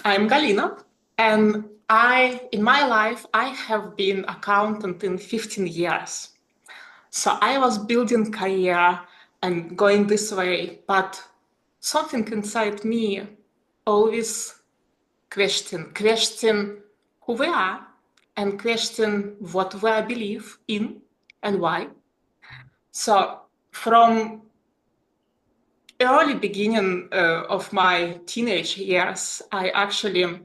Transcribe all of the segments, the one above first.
I'm Galina, and in my life, I have been accountant in 15 years. So I was building career and going this way, but something inside me always question who we are and question what we believe in and why. So from early beginning of my teenage years, I actually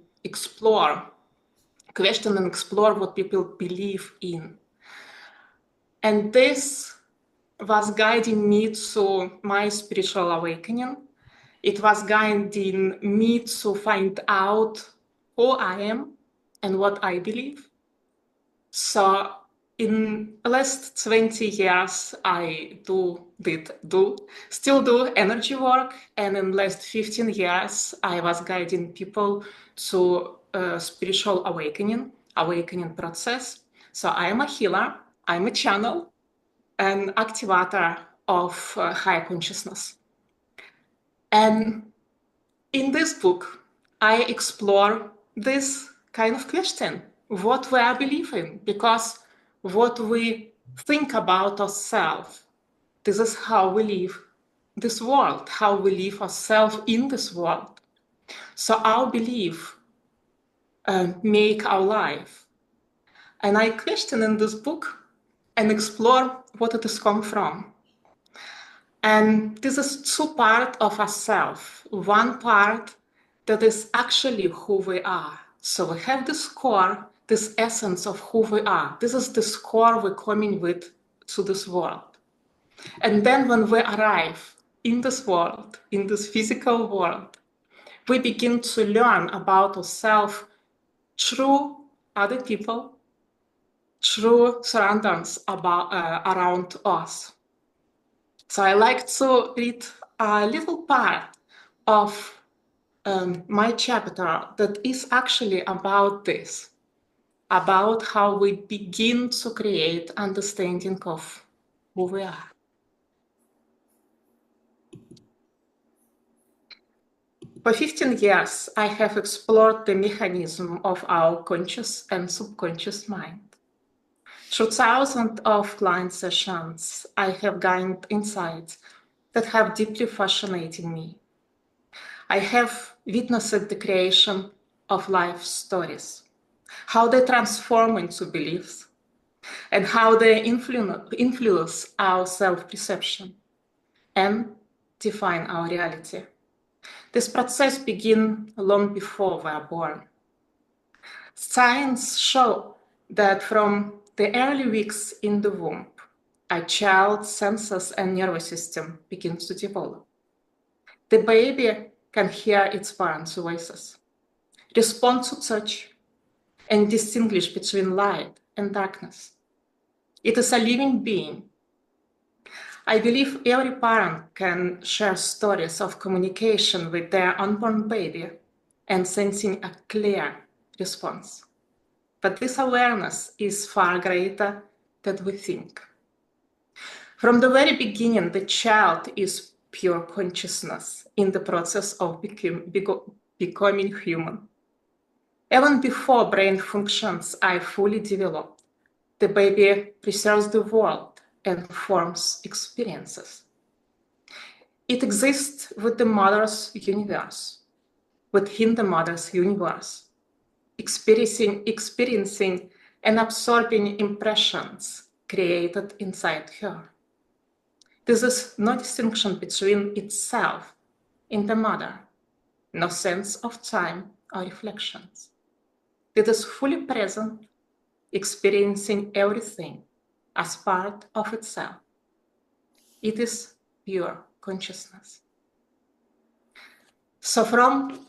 question and explore what people believe in. And this was guiding me to my spiritual awakening. It was guiding me to find out who I am and what I believe. So in the last 20 years, I still do energy work. And in the last 15 years, I was guiding people to spiritual awakening process. So I am a healer, I'm a channel, an activator of higher consciousness. And in this book, I explore this kind of question, what we are believing, because what we think about ourselves, this is how we live this world, how we live ourselves in this world. So our belief make our life. And I question in this book and explore what it is come from. And this is two parts of ourselves. One part that is actually who we are. So we have this core, this essence of who we are. This is the core we're coming with to this world. And then when we arrive in this world, in this physical world, we begin to learn about ourselves through other people, through surroundings around us. So I like to read a little part of my chapter that is actually about this, about how we begin to create understanding of who we are. For 15 years, I have explored the mechanism of our conscious and subconscious mind. Through thousands of client sessions, I have gained insights that have deeply fascinated me. I have witnessed the creation of life stories, how they transform into beliefs, and how they influence our self-perception and define our reality. This process begins long before we are born. Science shows that from the early weeks in the womb, a child's senses and nervous system begins to develop. The baby can hear its parents' voices, respond to touch, and distinguish between light and darkness. It is a living being. I believe every parent can share stories of communication with their unborn baby and sensing a clear response. But this awareness is far greater than we think. From the very beginning, the child is pure consciousness in the process of becoming human. Even before brain functions are fully developed, the baby preserves the world and forms experiences. It exists with the mother's universe, within the mother's universe, experiencing and absorbing impressions created inside her. This is no distinction between itself and the mother, no sense of time or reflections. It is fully present, experiencing everything as part of itself. It is pure consciousness. So from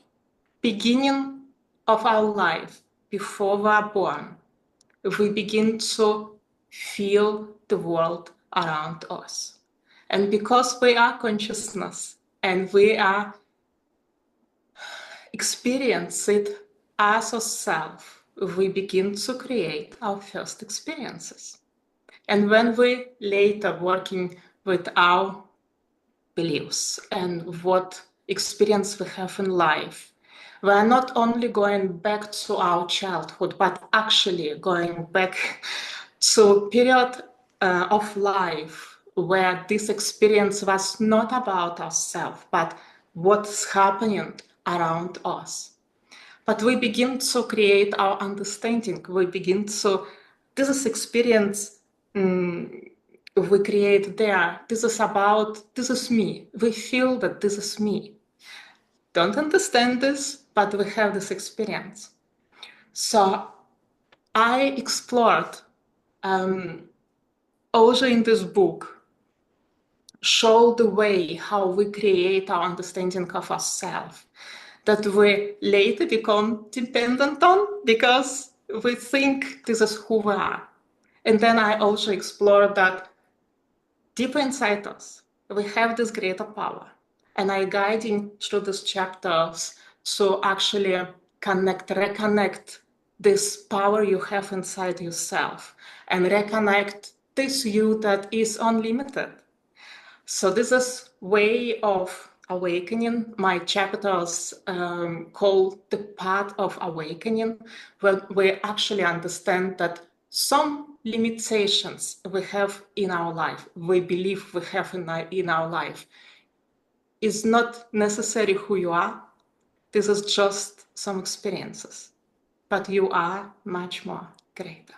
beginning of our life, before we are born, we begin to feel the world around us. And because we are consciousness and we are experiencing it as ourselves, we begin to create our first experiences. And when we later working with our beliefs and what experience we have in life, We are not only going back to our childhood, but actually going back to a period of life where this experience was not about ourselves, but what's happening around us. But we begin to create our understanding. We begin to, this is experience we create there. This is about, this is me. We feel that this is me. Don't understand this, but we have this experience. So I explored also in this book, show the way how we create our understanding of ourselves that we later become dependent on because we think this is who we are. And then I also explored that deeper inside us, we have this greater power. And I guiding through these chapters to actually reconnect this power you have inside yourself and reconnect this you that is unlimited. So this is way of awakening. My chapters called the path of awakening, where we actually understand that some limitations we have in our life, we believe we have in our life, is not necessarily who you are. This is just some experiences, but you are much more greater.